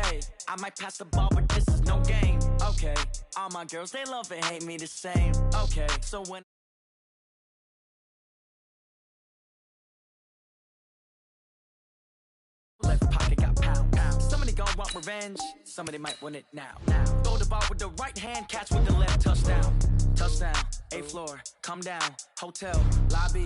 Okay, I might pass the ball, but this is no game. Okay, all my girls, they love and hate me the same. Okay, so when left pocket got pound. Somebody gon' want revenge, somebody might want it now. Throw the ball with the right hand, catch with the left, touchdown. Touchdown, 8th floor, come down, hotel, lobby.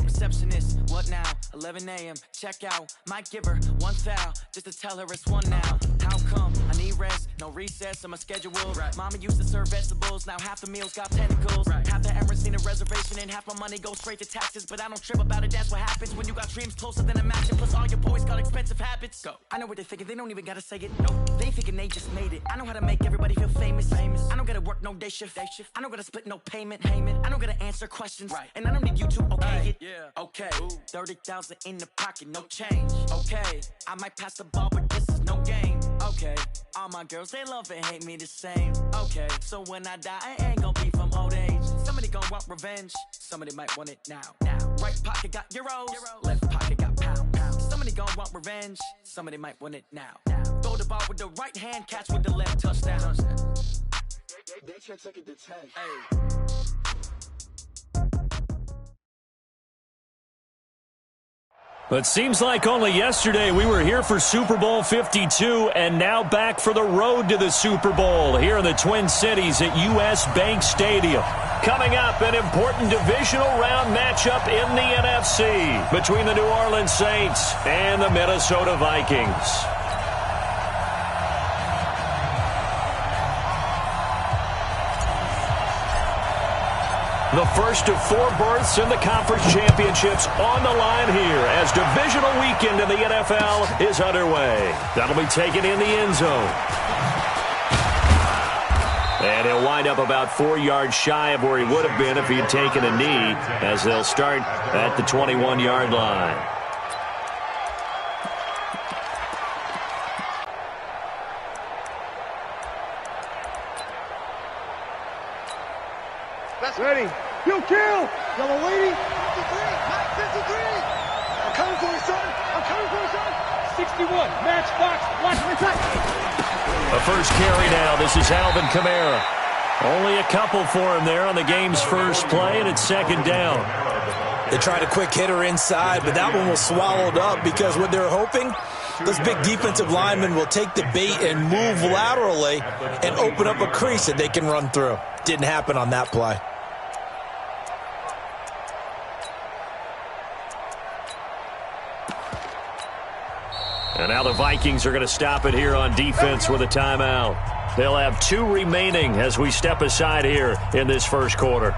Receptionist, what now? 11 a.m. check out. Might give her one foul just to tell her it's one now. How come? I need rest, no recess on my schedule. Right. Mama used to serve vegetables, now half the meals got tentacles. Right. Half the Emirates need a reservation and half my money goes straight to taxes. But I don't trip about it, that's what happens when you got dreams closer than a mansion. Plus all your boys got expensive habits. Go. I know what they're thinking, they don't even gotta say it. No, they thinking they just made it. I know how to make everybody feel famous. I don't gotta work no day shift. I don't gotta split no payment. I don't gotta answer questions. Right. And I don't need you to okay it. Yeah. Okay, 30,000 in the pocket, no change. Okay, I might pass the ball, but this is no game. Okay, all my girls, they love and hate me the same. Okay, so when I die, I ain't gon' be from old age. Somebody gon' want revenge, somebody might want it now. Right pocket got euros, left pocket got pound. Somebody gon' want revenge, somebody might want it now. Throw the ball with the right hand, catch with the left, touchdown. They can't take it to 10. Hey. But seems like only yesterday we were here for Super Bowl 52 and now back for the road to the Super Bowl here in the Twin Cities at US Bank Stadium. Coming up, an important divisional round matchup in the NFC between the New Orleans Saints and the Minnesota Vikings. The first of 4 berths in the conference championships on the line here as divisional weekend in the NFL is underway. That'll be taken in the end zone. And he'll wind up about 4 yards shy of where he would have been if he had taken a knee, as they'll start at the 21-yard line. Ready. You kill. Yellow lady. 53. 53. I'm coming for you, son. I'm coming for you, son. 61. Matchbox. Watch my touch. A first carry now. This is Alvin Kamara. Only a couple for him there on the game's first play, and it's second down. They tried a quick hitter inside, but that one was swallowed up because what they're hoping, those big defensive linemen will take the bait and move laterally and open up a crease that they can run through. Didn't happen on that play. And now the Vikings are going to stop it here on defense with a timeout. They'll have 2 remaining as we step aside here in this first quarter.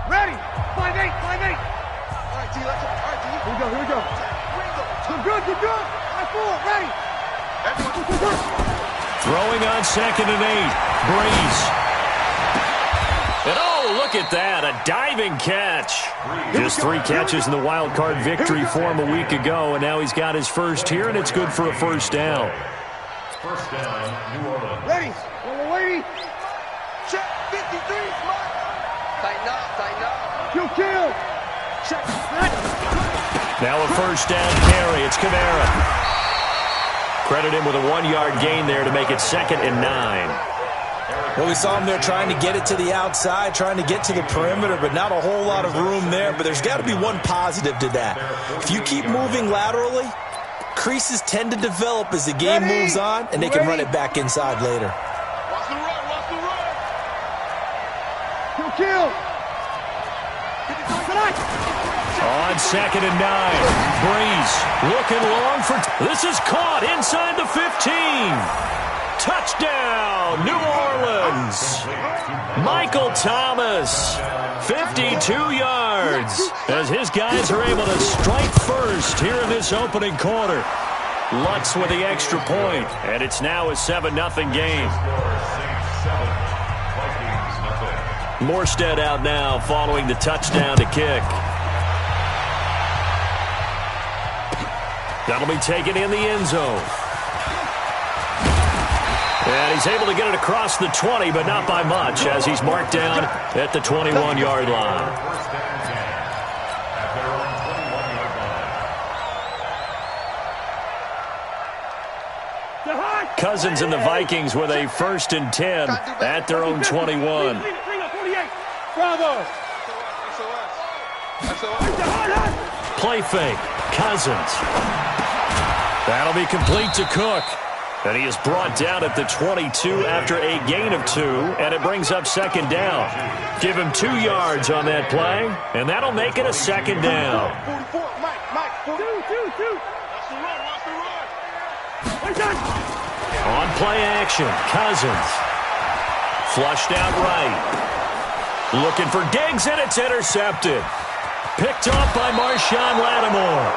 Ready. 5-8. 5-8. All right, D. Let's go. All right, D. Here we go. Here we go. Good, good, good, good. 5-4. Ready. Throwing on 2nd and 8. Breeze. And oh, look at that. A diving catch. Just 3 catches in the wild card victory for him a week ago, and now he's got his first here, and it's good for a first down. First down, New Orleans. Ready. Yellow lady. Check. 53. Smart. Tighten up. Tighten up. You kill. Check. Now a first down carry. It's Kamara. Credit him with a 1-yard gain there to make it 2nd and 9. Well, we saw him there trying to get it to the outside, trying to get to the perimeter, but not a whole lot of room there. But there's got to be one positive to that. If you keep moving laterally, creases tend to develop as the game moves on, and they can run it back inside later. Watch the run. Watch the run. Kill. On 2nd and 9. Breeze looking long for... This is caught inside the 15. Touchdown, New Orleans. Michael Thomas, 52 yards, as his guys are able to strike first here in this opening quarter. Lutz with the extra point, and it's now a 7-0 game. Morstead out now following the touchdown to kick. That'll be taken in the end zone. And he's able to get it across the 20, but not by much, as he's marked down at the 21-yard line. First down and 10 at their own 21-yard line. Cousins and the Vikings with a 1st and 10 at their own 21. Bravo. Play fake. Cousins. That'll be complete to Cook. And he is brought down at the 22 after a gain of 2, and it brings up 2nd down. Give him 2 yards on that play, and that'll make it a 2nd down. 44, Mike, 2. Watch the run. On play action, Cousins. Flushed out right. Looking for Diggs, and it's intercepted. Picked off by Marshawn Lattimore.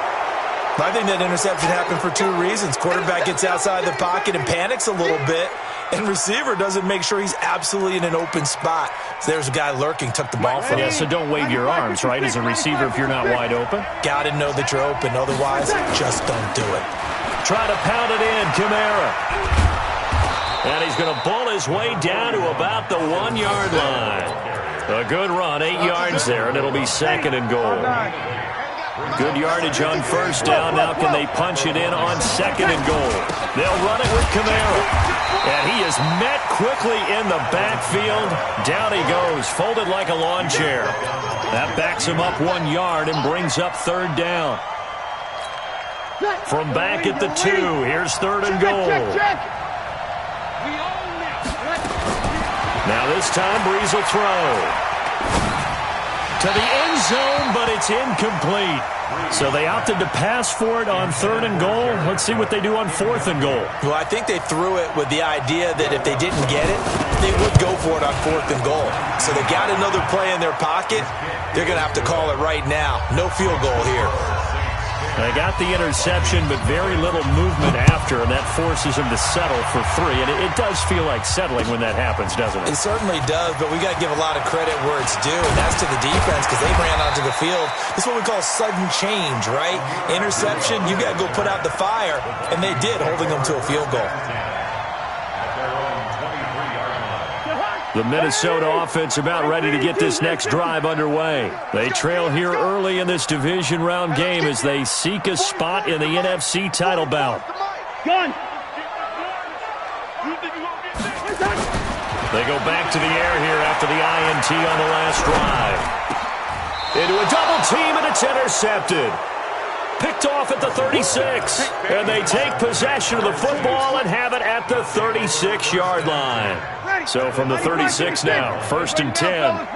I think that interception happened for 2 reasons. Quarterback gets outside the pocket and panics a little bit, and receiver doesn't make sure he's absolutely in an open spot. So there's a guy lurking, took the ball from him. Yeah, so don't wave your arms, right, as a receiver if you're not wide open. Got to know that you're open. Otherwise, just don't do it. Try to pound it in, Kamara. And he's going to bull his way down to about the 1-yard line. A good run, 8 yards there, and it'll be 2nd and goal. Good yardage on 1st down. Now can they punch it in on 2nd and goal? They'll run it with Kamara. And he is met quickly in the backfield. Down he goes, folded like a lawn chair. That backs him up 1 yard and brings up 3rd down. From back at the 2, here's 3rd and goal. Now this time, Breeze will throw. To the end zone, but it's incomplete. So they opted to pass for it on 3rd and goal. Let's see what they do on 4th and goal. Well, I think they threw it with the idea that if they didn't get it, they would go for it on 4th and goal. So they got another play in their pocket. They're going to have to call it right now. No field goal here. They got the interception, but very little movement after, and that forces them to settle for 3. And it does feel like settling when that happens, doesn't it? It certainly does, but we got to give a lot of credit where it's due, and that's to the defense because they ran onto the field. This is what we call sudden change, right? Interception, you got to go put out the fire, and they did, holding them to a field goal. The Minnesota offense about ready to get this next drive underway. They trail here early in this division round game as they seek a spot in the NFC title bout. They go back to the air here after the INT on the last drive. Into a double team, and it's intercepted. Picked off at the 36, and they take possession of the football and have it at the 36-yard line. So from the 36 now, 1st and 10.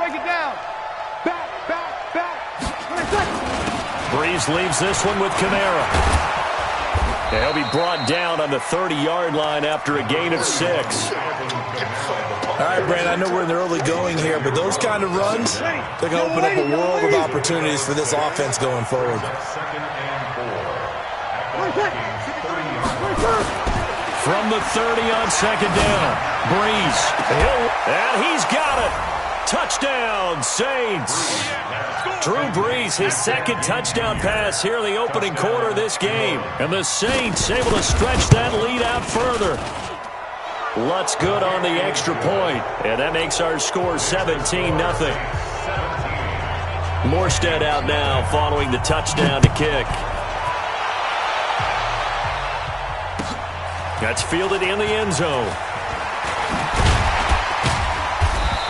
Breeze leaves this one with Kamara. He'll be brought down on the 30-yard line after a gain of 6. All right, Brand, I know we're in the early going here, but those kind of runs, they're going to open up a world of opportunities for this offense going forward. From the 30 on 2nd down, Breeze. And he's got it. Touchdown, Saints. Drew Brees, his 2nd touchdown pass here in the opening quarter of this game. And the Saints able to stretch that lead out further. Lutz good on the extra point, and that makes our score 17-0. Morstead out now following the touchdown to kick. That's fielded in the end zone.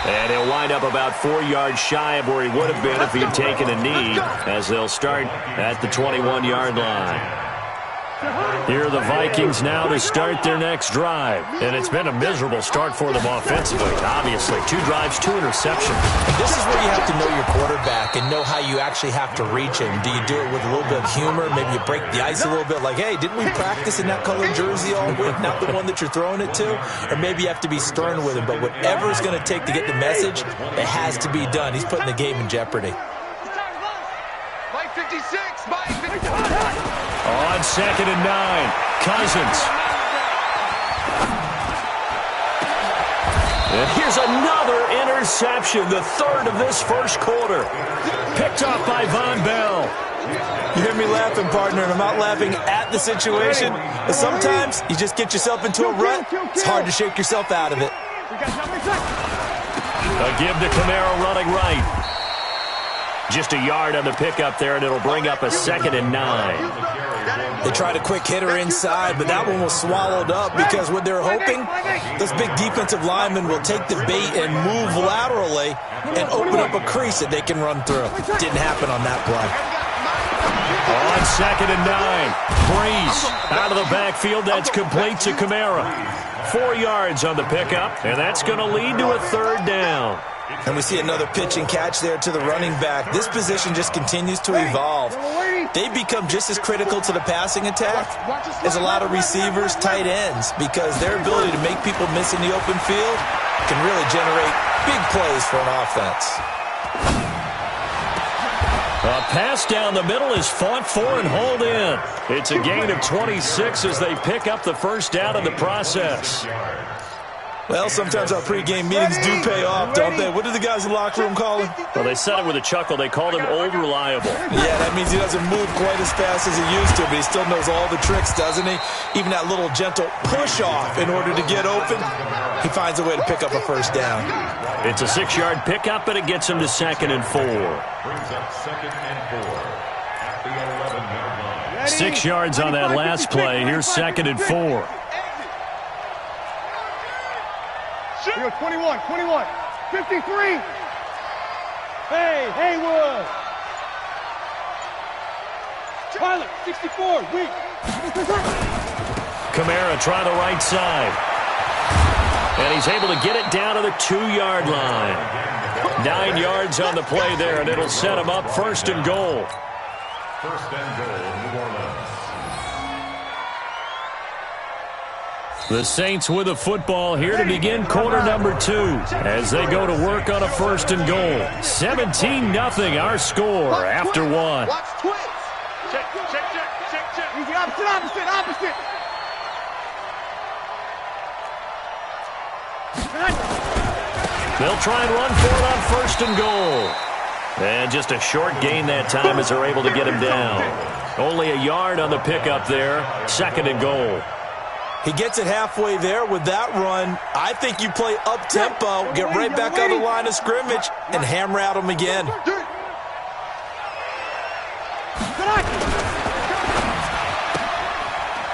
And he'll wind up about 4 yards shy of where he would have been if he had taken a knee, as they'll start at the 21-yard line. Here are the Vikings now to start their next drive. And it's been a miserable start for them offensively, obviously. 2 drives, 2 interceptions. This is where you have to know your quarterback and know how you actually have to reach him. Do you do it with a little bit of humor? Maybe you break the ice a little bit like, hey, didn't we practice in that colored jersey all week? Not the one that you're throwing it to? Or maybe you have to be stern with him. But whatever it's going to take to get the message, it has to be done. He's putting the game in jeopardy. Mike 56, Mike 56. On 2nd and 9, Cousins. And here's another interception, the 3rd of this first quarter. Picked off by Von Bell. You hear me laughing, partner, and I'm not laughing at the situation. But sometimes you just get yourself into a rut. It's hard to shake yourself out of it. A give to Kamara running right. Just a yard on the pickup there, and it'll bring up a 2nd and 9. They tried a quick hitter inside, but that one was swallowed up because what they're hoping, this big defensive lineman will take the bait and move laterally and open up a crease that they can run through. Didn't happen on that play. On 2nd and 9. Breeze out of the backfield. That's complete to Kamara. 4 yards on the pickup, and that's going to lead to a 3rd down. And we see another pitch and catch there to the running back. This position just continues to evolve. They become just as critical to the passing attack as a lot of receivers, tight ends, because their ability to make people miss in the open field can really generate big plays for an offense. A pass down the middle is fought for and hauled in. It's a gain of 26 as they pick up the 1st down in the process. Well, sometimes our pregame meetings do pay off, don't they? What do the guys in the locker room call him? Well, they said it with a chuckle. They called him Old Reliable. Yeah, that means he doesn't move quite as fast as he used to, but he still knows all the tricks, doesn't he? Even that little gentle push-off in order to get open, he finds a way to pick up a 1st down. It's a 6-yard pickup, and it gets him to 2nd and 4. Brings up 2nd and 4 at the 11-yard line. 6 yards on that last play. Here's 2nd and 4. Here we go, 21, 53. Hey, Haywood. Pilot, 64, weak. Kamara trying the right side. And he's able to get it down to the 2-yard line. 9 yards on the play there, and it'll set him up 1st and goal. 1st and goal, New Orleans. The Saints with the football here to begin quarter number 2 as they go to work on a 1st and goal. 17-0 our score after 1. Watch twitch. Check. Easy, opposite. They'll try and run for it on 1st and goal. And just a short gain that time as they're able to get him down. Only a yard on the pickup there. 2nd and goal. He gets it halfway there with that run. I think you play up-tempo, get right back on the line of scrimmage, and hammer at him again.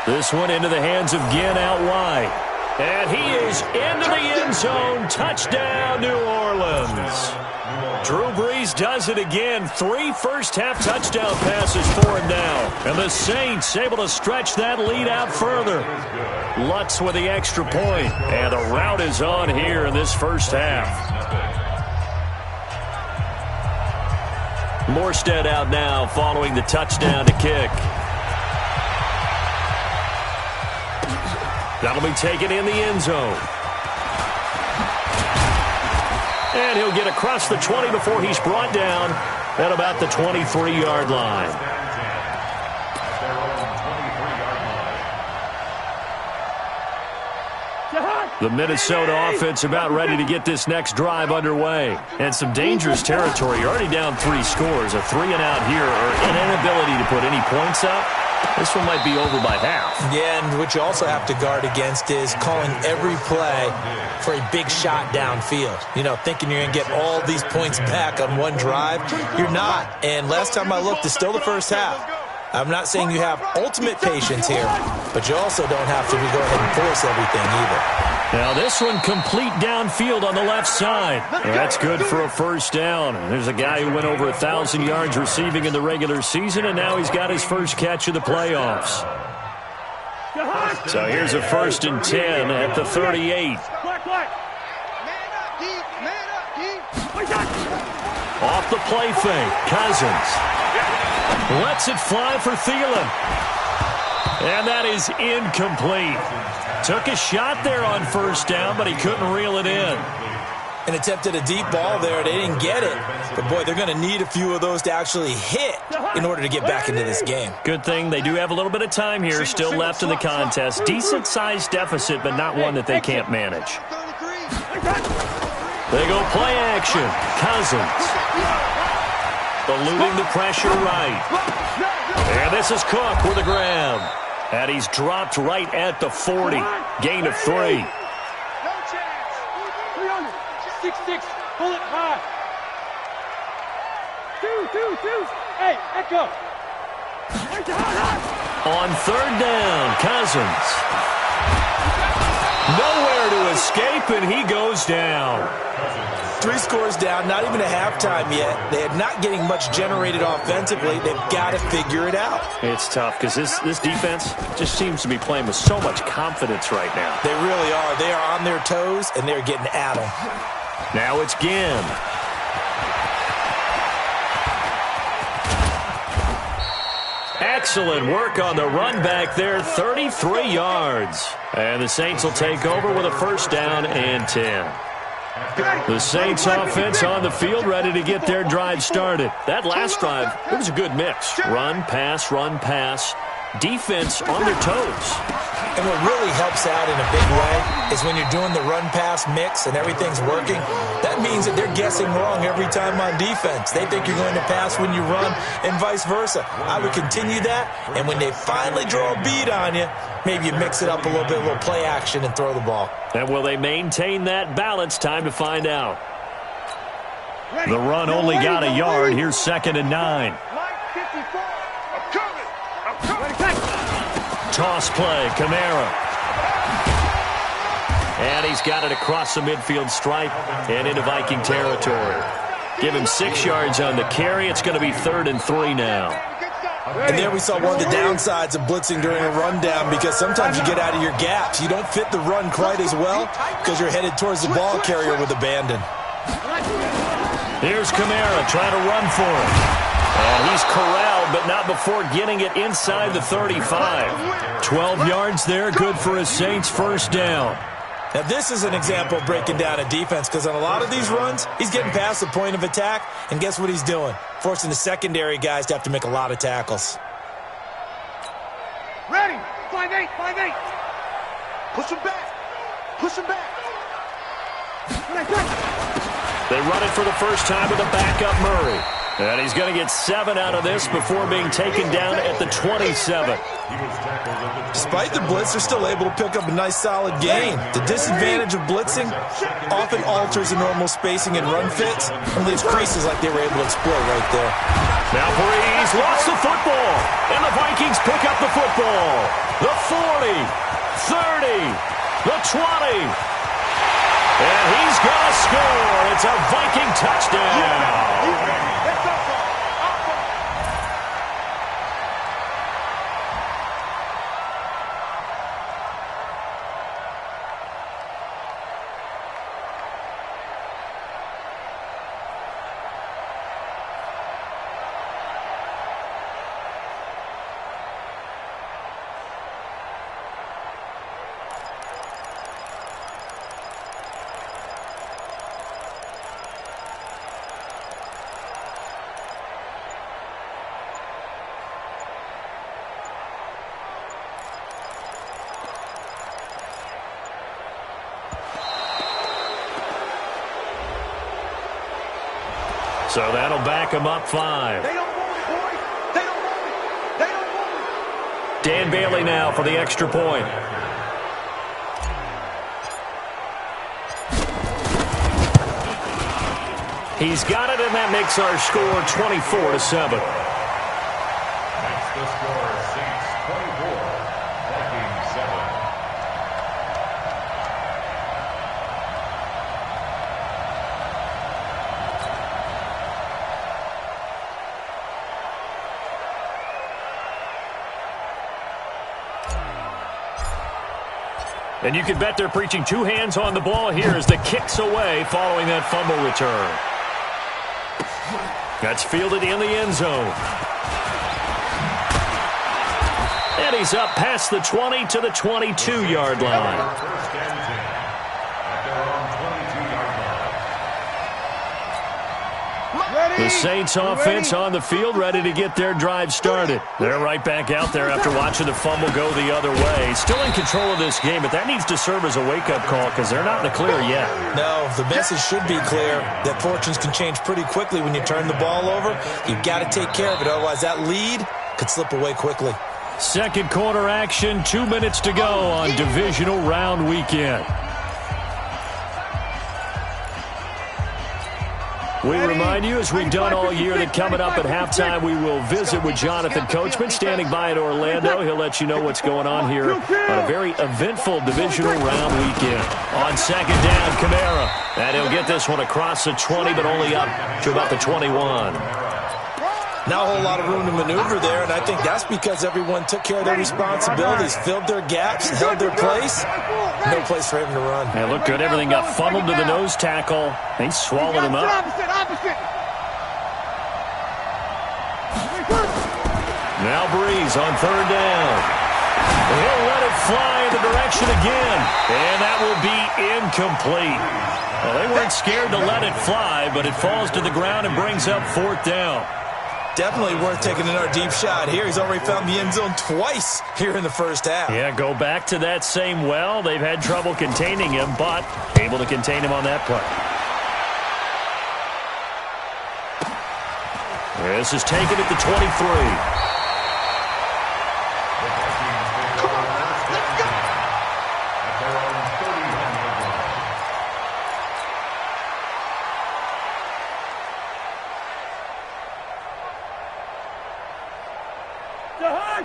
This one into the hands of Ginn out wide. And he is into the end zone. Touchdown, New Orleans. Drew Brees does it again. 3 first-half touchdown passes for him now. And the Saints able to stretch that lead out further. Lutz with the extra point. And the rout is on here in this 1st half. Morstead out now following the touchdown to kick. That'll be taken in the end zone. And he'll get across the 20 before he's brought down at about the 23-yard line. The Minnesota offense about ready to get this next drive underway. And some dangerous territory. You're already down 3 scores. A 3-and-out here or an inability to put any points up. This one might be over by half. Yeah, and what you also have to guard against is calling every play for a big shot downfield. You know, thinking you're going to get all these points back on one drive. You're not. And last time I looked, it's still the 1st half. I'm not saying you have ultimate patience here, but you also don't have to go ahead and force everything either. Now this one complete downfield on the left side. That's good for a 1st down. There's a guy who went over 1,000 yards receiving in the regular season, and now he's got his first catch of the playoffs. So here's a 1st and 10 at the 38. Off the play fake, Cousins lets it fly for Thielen. And that is incomplete. Took a shot there on 1st down, but he couldn't reel it in. And attempted a deep ball there. They didn't get it. But, boy, they're going to need a few of those to actually hit in order to get back into this game. Good thing they do have a little bit of time here still left in the contest. Decent-sized deficit, but not one that they can't manage. They go play action. Cousins. eluding the pressure right. And this is Cook with a grab. And he's dropped right at the 40. Gain of 3. No chance. 300. 6-6. Pull it high. 2. Hey, echo. On third down, Cousins. Nowhere to escape, and he goes down. 3 scores down, not even a halftime yet. They are not getting much generated offensively. They've got to figure it out. It's tough because this defense just seems to be playing with so much confidence right now. They really are. They are on their toes, and they're getting at them. Now it's Ginn. Excellent work on the run back there, 33 yards. And the Saints will take over with a first down and 10. The Saints offense on the field, ready to get their drive started. That last drive, it was a good mix. Run, pass, defense on their toes. And what really helps out in a big way is when you're doing the run-pass mix and everything's working, that means that they're guessing wrong every time on defense. They think you're going to pass when you run and vice versa. I would continue that, and when they finally draw a bead on you, maybe you mix it up a little bit, a little play action, and throw the ball. And will they maintain that balance? Time to find out. The run only got a yard. Here's 2nd and 9. Toss play, Kamara. And he's got it across the midfield stripe and into Viking territory. Give him 6 yards on the carry. It's going to be 3rd and 3 now. And there we saw one of the downsides of blitzing during a rundown, because sometimes you get out of your gaps. You don't fit the run quite as well because you're headed towards the ball carrier with abandon. Here's Kamara trying to run for it. And he's corralled, but not before getting it inside the 35. 12 yards there, good for a Saints first down. Now, this is an example of breaking down a defense, because on a lot of these runs, he's getting past the point of attack, and guess what he's doing? Forcing the secondary guys to have to make a lot of tackles. Ready. 5-8. Push him back. They run it for the first time with a backup Murray. And he's going to get 7 out of this before being taken down at the 27. Despite the blitz, they're still able to pick up a nice solid gain. The disadvantage of blitzing often alters the normal spacing and run fits and leaves creases like they were able to exploit right there. Now Breeze lost the football, and the Vikings pick up the football. The 40, 30, the 20. And he's going to score. It's a Viking touchdown. So that'll back him up 5. They don't want it, boys. They don't want it. Dan Bailey now for the extra point. He's got it, and that makes our score 24-7. That's the score, Saints 24, Vikings 7. And you can bet they're preaching 2 hands on the ball here as the kick's away following that fumble return. That's fielded in the end zone. And he's up past the 20 to the 22-yard line. First and 10 at their own 22-yard The Saints offense on the field, ready to get their drive started. They're right back out there after watching the fumble go the other way. Still in control of this game, but that needs to serve as a wake-up call because they're not in the clear yet. No, the message should be clear that fortunes can change pretty quickly when you turn the ball over. You've got to take care of it, otherwise that lead could slip away quickly. Second quarter action, 2 minutes to go on divisional round weekend. We remind you, as we've done all year, that coming up at halftime, we will visit with Jonathan Coachman, standing by in Orlando. He'll let you know what's going on here on a very eventful divisional round weekend. On second down, Kamara. And he'll get this one across the 20, but only up to about the 21. Not a whole lot of room to maneuver there, and I think that's because everyone took care of their responsibilities, filled their gaps, held their place. No place for him to run. It looked good. Everything got funneled to the nose tackle. He swallowed him up. Now Breeze on third down. He'll let it fly in the direction again, and that will be incomplete. Well, they weren't scared to let it fly, but it falls to the ground and brings up fourth down. Definitely worth taking another deep shot here. He's already found the end zone twice here in the first half. Yeah, go back to that same well. They've had trouble containing him, but able to contain him on that play. This is taken at the 23.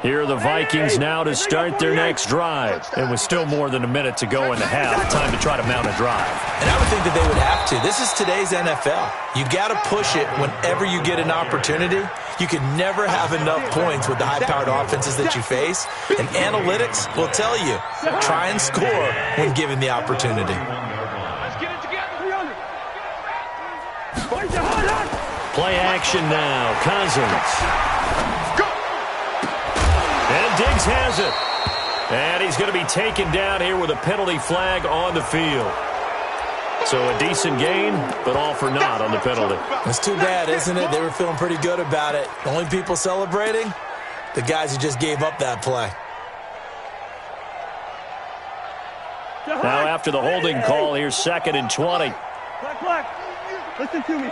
Here are the Vikings now to start their next drive. And with still more than a minute to go in the half, time to try to mount a drive. And I would think that they would have to. This is today's NFL. You got to push it whenever you get an opportunity. You can never have enough points with the high-powered offenses that you face. And analytics will tell you, try and score when given the opportunity. Let's get it together. Play action now. Cousins. And Diggs has it. And he's going to be taken down here with a penalty flag on the field. So a decent gain, but all for naught on the penalty. It's too bad, isn't it? They were feeling pretty good about it. The only people celebrating, the guys who just gave up that play. Now after the holding call, here's 2nd and 20. Black. Listen to me.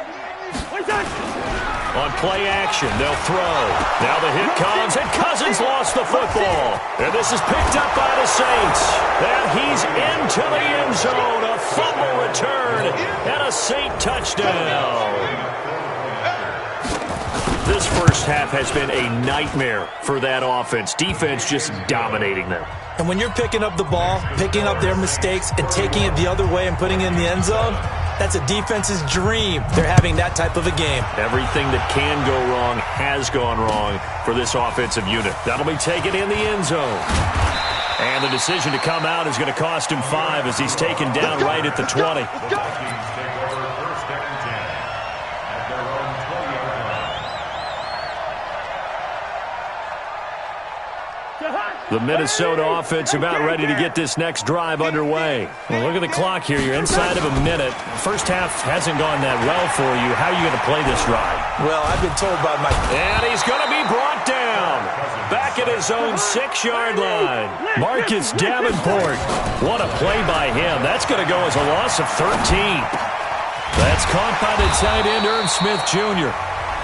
On play action, they'll throw. Now the hit comes, and Cousins lost the football. And this is picked up by the Saints. And he's into the end zone. A fumble return and a Saint touchdown. This first half has been a nightmare for that offense. Defense just dominating them. And when you're picking up the ball, picking up their mistakes, and taking it the other way and putting it in the end zone, that's a defense's dream. They're having that type of a game. Everything that can go wrong has gone wrong for this offensive unit. That'll be taken in the end zone. And the decision to come out is going to cost him 5 as he's taken down right at the 20. The Minnesota offense about ready to get this next drive underway. Well, look at the clock here. You're inside of a minute. First half hasn't gone that well for you. How are you going to play this drive? Well, I've been told by my... And he's going to be brought down. Back at his own 6-yard line. Marcus Davenport. What a play by him. That's going to go as a loss of 13. That's caught by the tight end, Irv Smith Jr.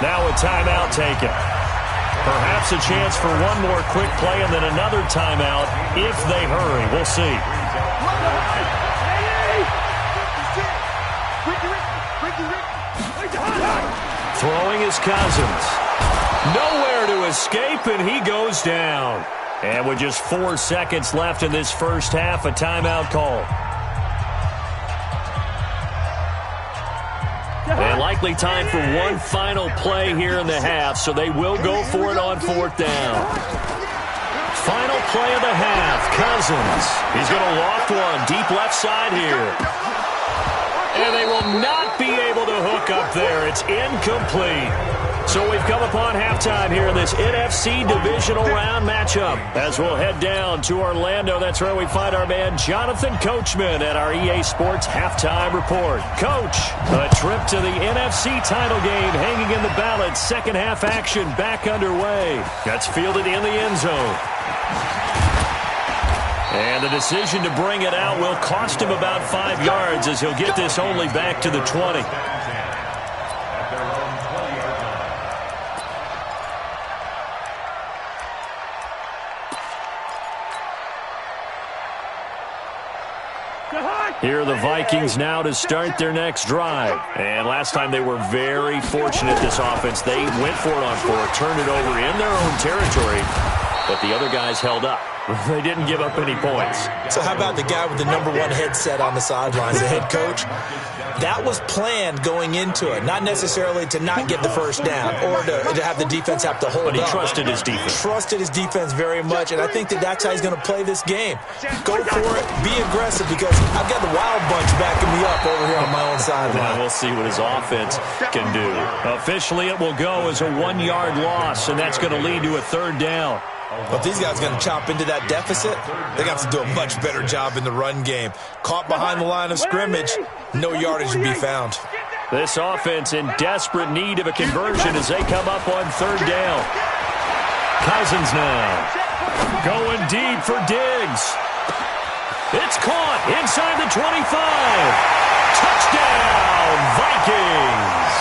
Now a timeout taken. Perhaps a chance for one more quick play and then another timeout if they hurry. We'll see. Throwing is Cousins. Nowhere to escape, and he goes down. And with just 4 seconds left in this first half, a timeout call. And likely time for one final play here in the half, so they will go for it on 4th down. Final play of the half, Cousins. He's going to loft one deep left side here. And they will not be able to hook up there. It's incomplete. So we've come upon halftime here in this NFC Divisional Round matchup. As we'll head down to Orlando, that's where we find our man Jonathan Coachman at our EA Sports Halftime Report. Coach, a trip to the NFC title game hanging in the balance. Second half action back underway. That's fielded in the end zone. And the decision to bring it out will cost him about 5 yards as he'll get this only back to the 20. Here are the Vikings now to start their next drive. And last time they were very fortunate, this offense. They went for it on fourth, turned it over in their own territory, but the other guys held up. They didn't give up any points. So how about the guy with the number one headset on the sidelines, the head coach? That was planned going into it, not necessarily to not get the first down or to have the defense have to hold up. But he trusted his defense. Trusted his defense very much, and I think that's how he's going to play this game. Go for it, be aggressive, because I've got the Wild Bunch backing me up over here on my own sideline. We'll see what his offense can do. Officially, it will go as a 1-yard loss, and that's going to lead to a third down. But these guys are going to chop into that deficit. They got to do a much better job in the run game. Caught behind the line of scrimmage, no yardage to be found. This offense in desperate need of a conversion as they come up on third down. Cousins now going deep for Diggs. It's caught inside the 25. Touchdown, Vikings.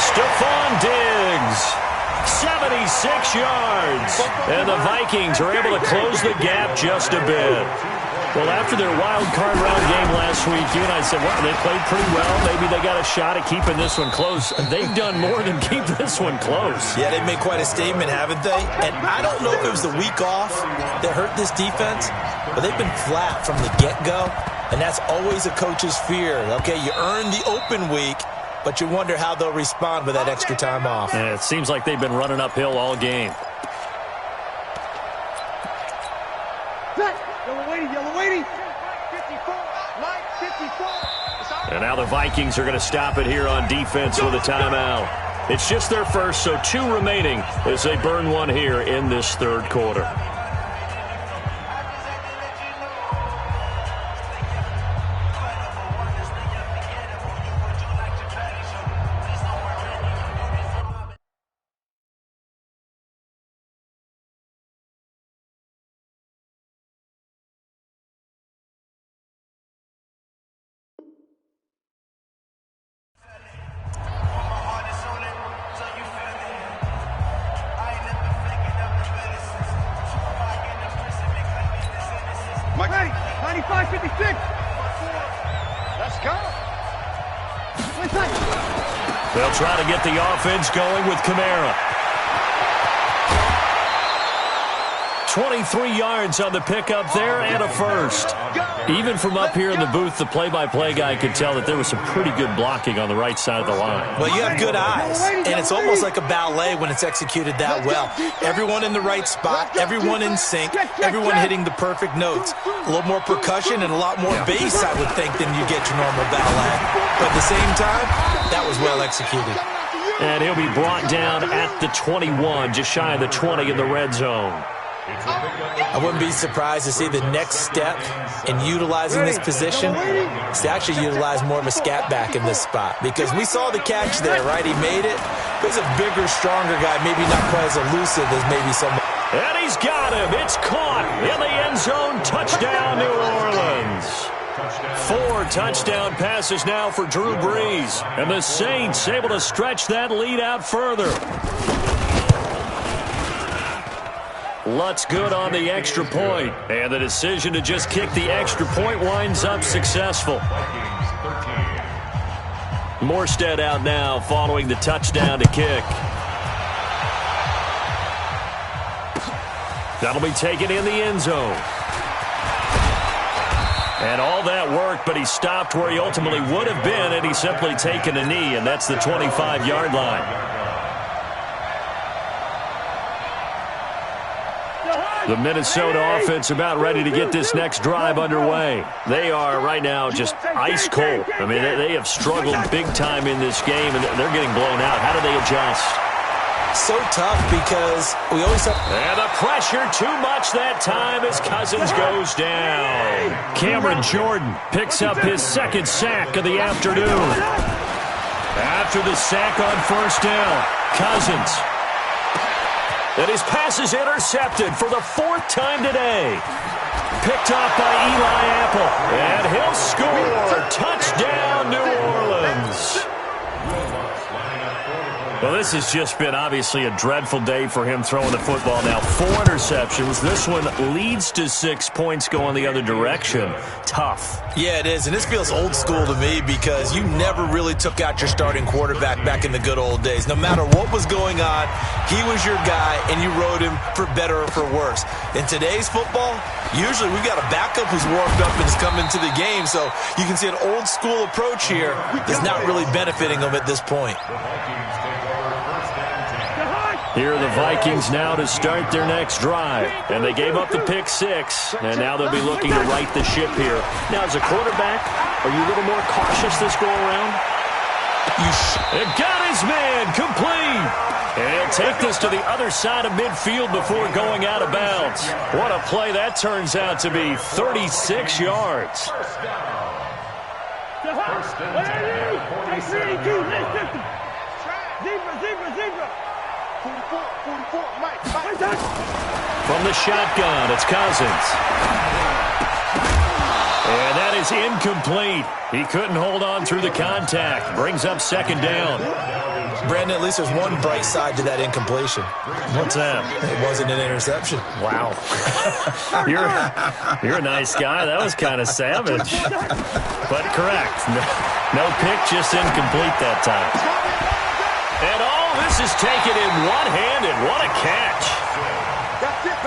Stephon Diggs. 76 yards. And the Vikings are able to close the gap just a bit. Well, after their wild card round game last week, you and I said, well, they played pretty well. Maybe they got a shot at keeping this one close. They've done more than keep this one close. Yeah, they've made quite a statement, haven't they? And I don't know if it was the week off that hurt this defense, but they've been flat from the get-go, and that's always a coach's fear. Okay, you earn the open week, but you wonder how they'll respond with that extra time off. Yeah, it seems like they've been running uphill all game. Yellow waiting. And now the Vikings are going to stop it here on defense with a timeout. It's just their first, so 2 remaining as they burn one here in this third quarter. Ready, 95, 56. Let's go. They'll try to get the offense going with Kamara. 23 yards on the pickup there and a first. Even from up here in the booth, the play-by-play guy could tell that there was some pretty good blocking on the right side of the line. Well, you have good eyes, and it's almost like a ballet when it's executed that well. Everyone in the right spot, everyone in sync, everyone hitting the perfect notes. A little more percussion and a lot more bass, I would think, than you get your normal ballet. But at the same time, that was well executed. And he'll be brought down at the 21, just shy of the 20 in the red zone. I wouldn't be surprised to see the next step in utilizing this position is to actually utilize more of a scat back in this spot, because we saw the catch there, right? He made it. He's a bigger, stronger guy, maybe not quite as elusive as maybe some. And he's got him. It's caught in the end zone. Touchdown, New Orleans. 4 touchdown passes now for Drew Brees. And the Saints able to stretch that lead out further. Lutt's good on the extra point, and the decision to just kick the extra point winds up successful. Morstead out now following the touchdown to kick. That'll be taken in the end zone. And all that worked, but he stopped where he ultimately would have been had he simply taken a knee, and that's the 25-yard line. The Minnesota offense about ready to get this next drive underway. They are right now just ice cold. I mean, they have struggled big time in this game, and they're getting blown out. How do they adjust? So tough because we always have... And the pressure too much that time as Cousins goes down. Cameron Jordan picks up his second sack of the afternoon. After the sack on first down, Cousins. And his pass is intercepted for the fourth time today. Picked off by Eli Apple. And he'll score. Touchdown, New Orleans. Well, this has just been obviously a dreadful day for him throwing the football now. 4 interceptions. This one leads to 6 points going the other direction. Tough. Yeah, it is, and this feels old school to me because you never really took out your starting quarterback back in the good old days. No matter what was going on, he was your guy, and you rode him for better or for worse. In today's football, usually we've got a backup who's warmed up and has come into the game, so you can see an old school approach here is not really benefiting them at this point. Here are the Vikings now to start their next drive. And they gave up the pick 6, and now they'll be looking to right the ship here. Now, as a quarterback, are you a little more cautious this go-around? It got his man complete. And he'll take this to the other side of midfield before going out of bounds. What a play that turns out to be, 36 yards. Zebra. 44, Mike. From the shotgun, it's Cousins. And that is incomplete. He couldn't hold on through the contact. Brings up second down. Brandon, at least there's one bright side to that incompletion. What's that? It wasn't an interception. Wow. You're a nice guy. That was kind of savage. But correct. No pick, just incomplete that time. And all this is taken in one-handed. What a catch.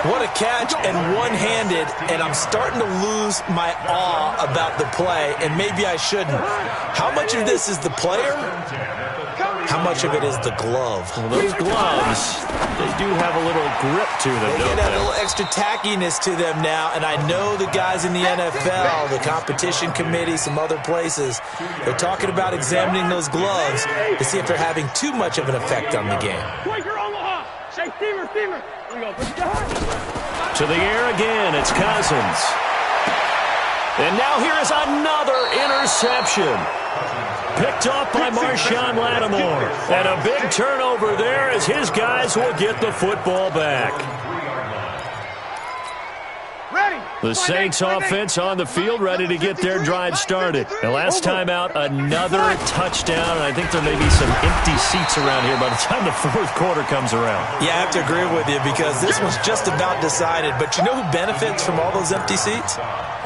What a catch and one-handed, and I'm starting to lose my awe about the play, and maybe I shouldn't. How much of this is the player? How much of it is the glove? Well, those gloves, they do have a little grip to them, They don't get they? a little extra tackiness to them now, and I know the guys in the NFL, the competition committee, some other places, they're talking about examining those gloves to see if they're having too much of an effect on the game. To the air again, it's Cousins. And now here is another interception. Picked off by Marshawn Lattimore. And a big turnover there as his guys will get the football back. The Saints offense on the field ready to get their drive started. And last time out, another touchdown. And I think there may be some empty seats around here by the time the fourth quarter comes around. Yeah, I have to agree with you because this one's just about decided. But you know who benefits from all those empty seats?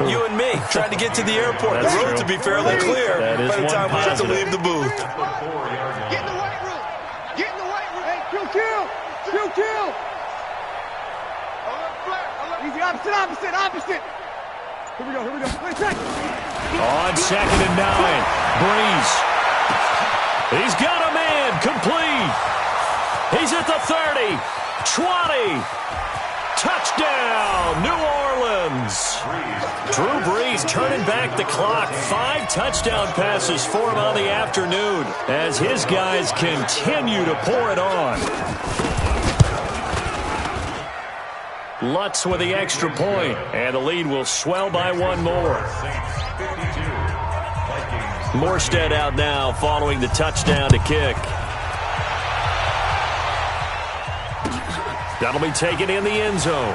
You and me, trying to get to the airport. That's the road true. to be fairly clear That is by the one time we have to positive. leave the booth. Get in the white room. Get in the white room. Hey, kill. Easy, opposite. Here we go. Wait, check. On 2nd and 9, Breeze. He's got a man, complete. He's at the 30, 20. Touchdown, New Orleans. Drew Brees turning back the clock. 5 touchdown passes for him on the afternoon as his guys continue to pour it on. Lutz with the extra point, and the lead will swell by one more. Morstead out now following the touchdown to kick. That'll be taken in the end zone.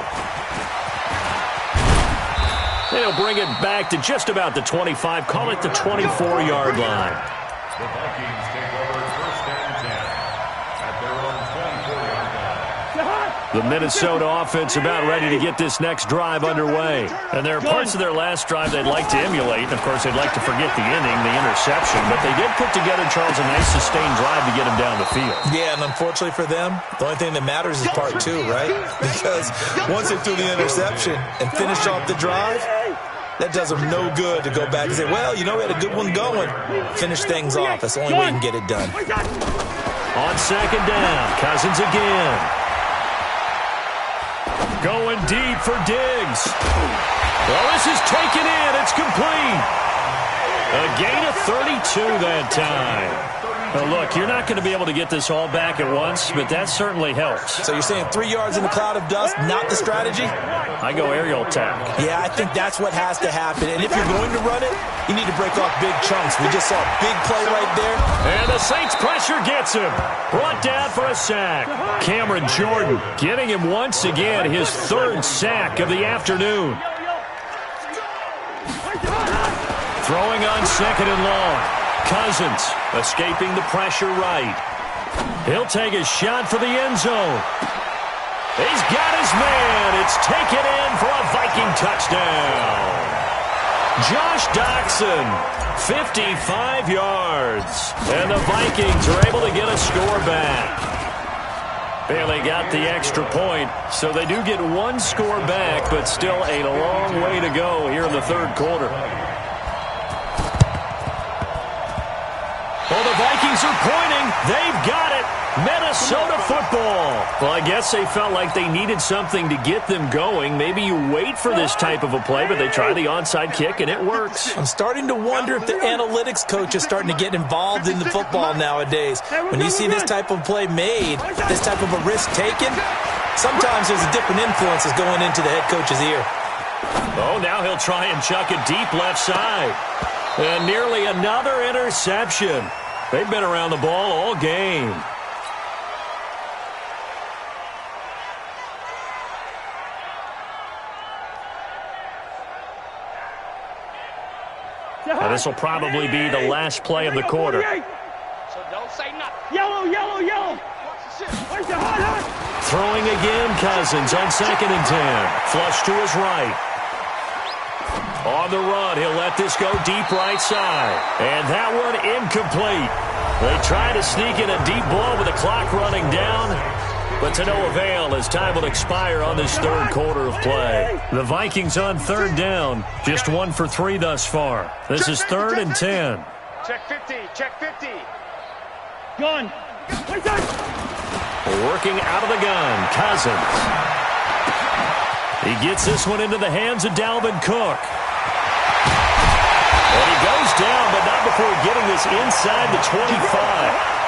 They'll bring it back to just about the 25, call it the 24-yard line. The Vikings take over 1st and 10 at their own 24-yard line. The Minnesota offense about ready to get this next drive underway. And there are parts of their last drive they'd like to emulate. And, of course, they'd like to forget the inning, the interception. But they did put together, Charles, a nice sustained drive to get him down the field. Yeah, and unfortunately for them, the only thing that matters is part 2, right? Because once they threw the interception and finished off the drive, that does them no good to go back and say, well, you know, we had a good one going. Finish things off. That's the only way you can get it done. On 2nd down, Cousins again. Going deep for Diggs. Well, this is taken in. It's complete. A gain of 32 that time. Well, look, you're not going to be able to get this all back at once, but that certainly helps. So you're saying 3 yards in a cloud of dust, not the strategy? I go aerial attack. Yeah, I think that's what has to happen. And if you're going to run it, you need to break off big chunks. We just saw a big play right there. And the Saints pressure gets him. Brought down for a sack. Cameron Jordan getting him once again his 3rd sack of the afternoon. Throwing on 2nd and long. Cousins escaping the pressure right. He'll take a shot for the end zone. He's got his man. It's taken in for a Viking touchdown. Josh Doxson, 55 yards. And the Vikings are able to get a score back. Bailey got the extra point, so they do get 1 score back, but still a long way to go here in the 3rd quarter. Well, the Vikings are pointing. They've got it. Minnesota football. Well, I guess they felt like they needed something to get them going. Maybe you wait for this type of a play, but they try the onside kick, and it works. I'm starting to wonder if the analytics coach is starting to get involved in the football nowadays. When you see this type of play made, this type of a risk taken, sometimes there's a different influences going into the head coach's ear. Oh, now he'll try and chuck it deep left side. And nearly another interception. They've been around the ball all game. Now this will probably be the last play of the quarter. So don't say nothing. Yellow, yellow, yellow. Where's your hot? Throwing again, Cousins on 2nd and 10. Flush to his right. On the run, he'll let this go deep right side. And that one incomplete. They try to sneak in a deep ball with the clock running down, but to no avail as time will expire on this 3rd quarter of play. The Vikings on 3rd down, just 1 for 3 thus far. This is 3rd and 10. Check 50, check 50. Gun. Working out of the gun, Cousins. He gets this one into the hands of Dalvin Cook. And he goes down, but not before getting this inside the 25.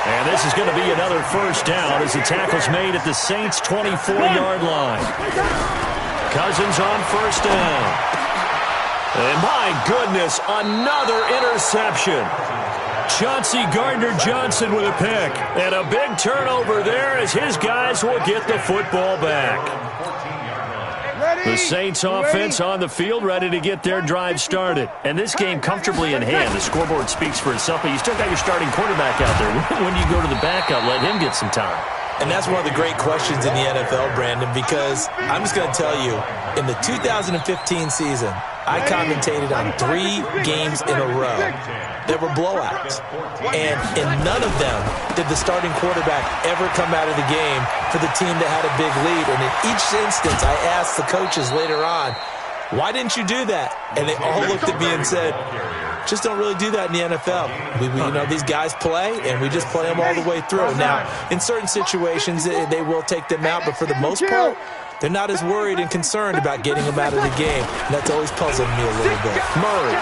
And this is going to be another 1st down as the tackle's made at the Saints' 24-yard line. Cousins on 1st down. And my goodness, another interception. Chauncey Gardner-Johnson with a pick. And a big turnover there as his guys will get the football back. The Saints offense on the field, ready to get their drive started. And this game comfortably in hand. The scoreboard speaks for itself, but you still got your starting quarterback out there. When do you go to the backup, let him get some time? And that's one of the great questions in the NFL, Brandon, because I'm just going to tell you, in the 2015 season, I commentated on 3 games in a row that were blowouts. And in none of them did the starting quarterback ever come out of the game for the team that had a big lead. And in each instance, I asked the coaches later on, why didn't you do that? And they all looked at me and said, just don't really do that in the NFL. These guys play, and we just play them all the way through. Now, in certain situations, they will take them out, but for the most part, they're not as worried and concerned about getting them out of the game. And that's always puzzled me a little bit. Murray.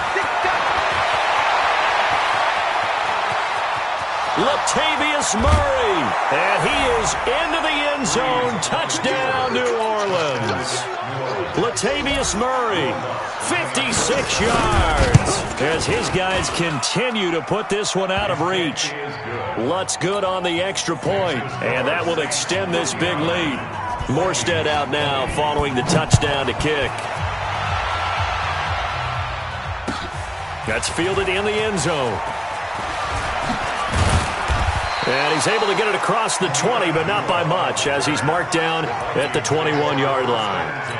Latavius Murray. And he is into the end zone. Touchdown, New Orleans. Latavius Murray, 56 yards. As his guys continue to put this one out of reach. Lutz good on the extra point, and that will extend this big lead. Morstead out now following the touchdown to kick. That's fielded in the end zone. And he's able to get it across the 20, but not by much, as he's marked down at the 21-yard line.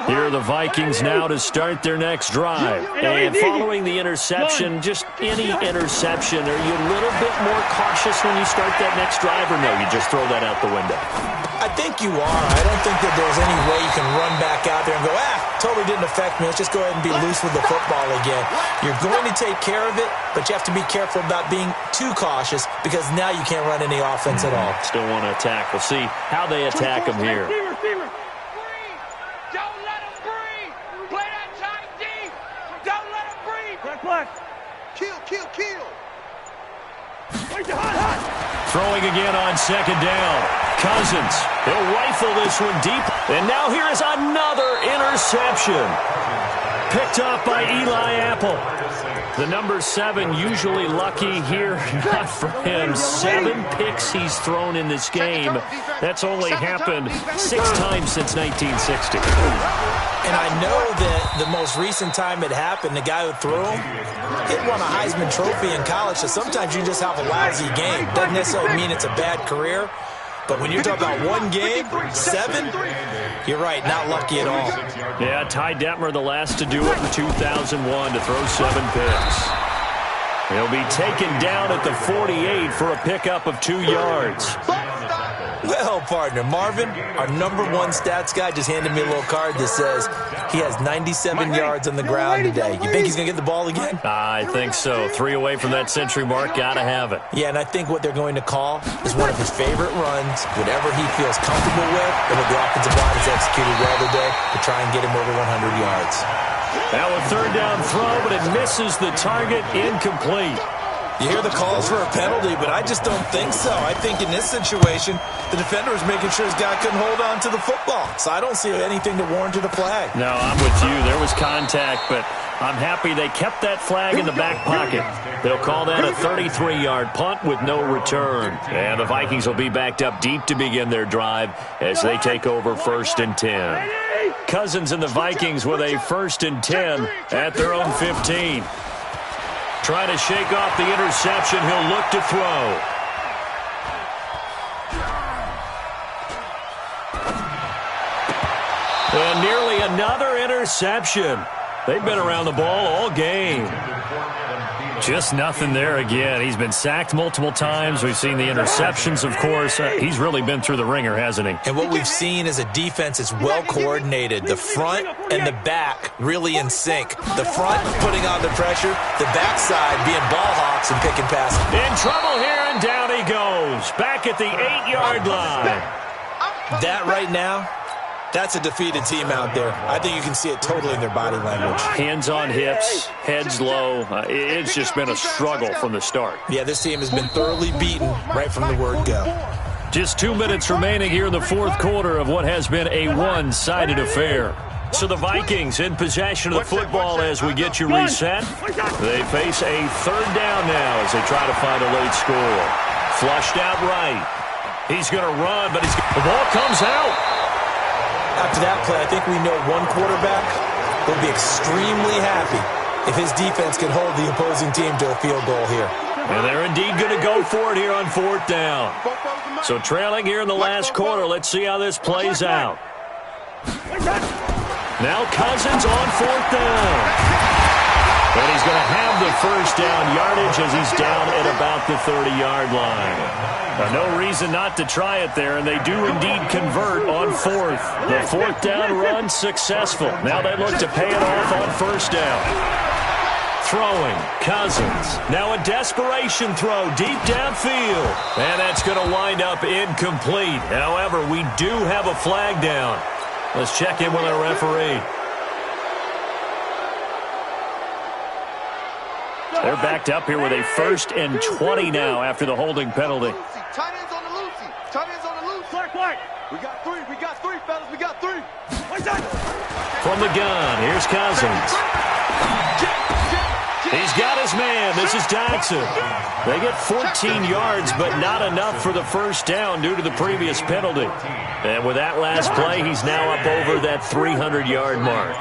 Here are the Vikings now to start their next drive. And following the interception, just any interception, are you a little bit more cautious when you start that next drive, or no, you just throw that out the window? I think you are. I don't think that there's any way you can run back out there and go, totally didn't affect me. Let's just go ahead and be loose with the football again. You're going to take care of it, but you have to be careful about being too cautious because now you can't run any offense at all. Still want to attack. We'll see how they attack him here. Receiver. Don't let him breathe. Play that tight deep. Don't let him breathe. Black. Kill. Wait, hot. Throwing again on second down. Cousins, he'll rifle this one deep. And now here is another interception. Picked off by Eli Apple. The number 7 usually lucky here. Not for him. 7 picks he's thrown in this game. That's only happened 6 times since 1960. And I know that the most recent time it happened, the guy who threw him, he won a Heisman Trophy in college, so sometimes you just have a lousy game. Doesn't necessarily mean it's a bad career, but when you're talking about one game, 7, you're right, not lucky at all. Yeah, Ty Detmer, the last to do it in 2001, to throw 7 picks. He'll be taken down at the 48 for a pickup of 2 yards. Well, partner, Marvin, our number 1 stats guy, just handed me a little card that says he has 97 yards on the ground today. You think he's going to get the ball again? I think so. 3 away from that century mark. Got to have it. Yeah, and I think what they're going to call is one of his favorite runs, whatever he feels comfortable with, and what the offensive line has executed well today to try and get him over 100 yards. Now a third down throw, but it misses the target. Incomplete. You hear the calls for a penalty, but I just don't think so. I think in this situation, the defender was making sure his guy couldn't hold on to the football. So I don't see anything to warrant a flag. No, I'm with you. There was contact, but I'm happy they kept that flag in the back pocket. They'll call that a 33-yard punt with no return. And the Vikings will be backed up deep to begin their drive as they take over 1st and 10. Cousins and the Vikings with a 1st and 10 at their own 15. Trying to shake off the interception. He'll look to throw. And nearly another interception. They've been around the ball all game. Just nothing there again. He's been sacked multiple times. We've seen the interceptions, of course. He's really been through the ringer, hasn't he? And what we've seen is a defense that's well coordinated. The front and the back really in sync. The front putting on the pressure. The backside being ball hawks and picking passes. In trouble here, and down he goes. Back at the 8-yard line. That right now, that's a defeated team out there. I think you can see it totally in their body language. Hands on hips, heads low. It's just been a struggle from the start. Yeah, this team has been thoroughly beaten right from the word go. Just 2 minutes remaining here in the 4th quarter of what has been a one-sided affair. So the Vikings in possession of the football as we get you reset. They face a 3rd down now as they try to find a late score. Flushed out right. He's going to run, but the ball comes out. After that play, I think we know one quarterback will be extremely happy if his defense can hold the opposing team to a field goal here. And they're indeed going to go for it here on 4th down. So trailing here in the last quarter, let's see how this plays out. Now Cousins on 4th down. And he's going to have the 1st down yardage as he's down at about the 30-yard line. Now, no reason not to try it there, and they do indeed convert on 4th. The 4th down run successful. Now they look to pay it off on 1st down. Throwing, Cousins. Now a desperation throw deep downfield. And that's going to wind up incomplete. However, we do have a flag down. Let's check in with our referee. They're backed up here with a 1st and 20 now after the holding penalty. Tight ends on the loosey. Tight ends on the loose. Black. We got 3, fellas. We got 3. From the gun, here's Cousins. He's got his man. This is Dodson. They get 14 yards, but not enough for the 1st down due to the previous penalty. And with that last play, he's now up over that 300-yard mark.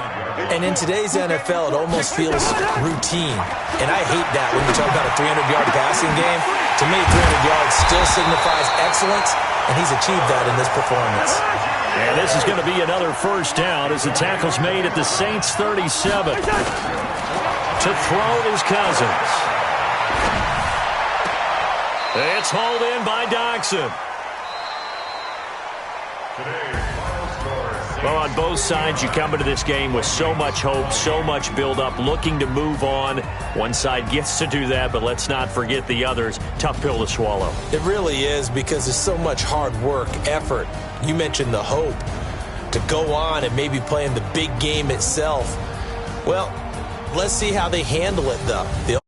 And in today's NFL, it almost feels routine. And I hate that when you talk about a 300-yard passing game. To me, 300 yards still signifies excellence, and he's achieved that in this performance. And this is going to be another 1st down as the tackle's made at the Saints' 37. To throw is Cousins. It's hauled in by Dodson. Today's final score, Well, on both sides, you come into this game with so much hope, so much build-up, looking to move on. One side gets to do that, but let's not forget the others. Tough pill to swallow. It really is, because there's so much hard work, effort. You mentioned the hope to go on and maybe play in the big game itself. Well, let's see how they handle it, though.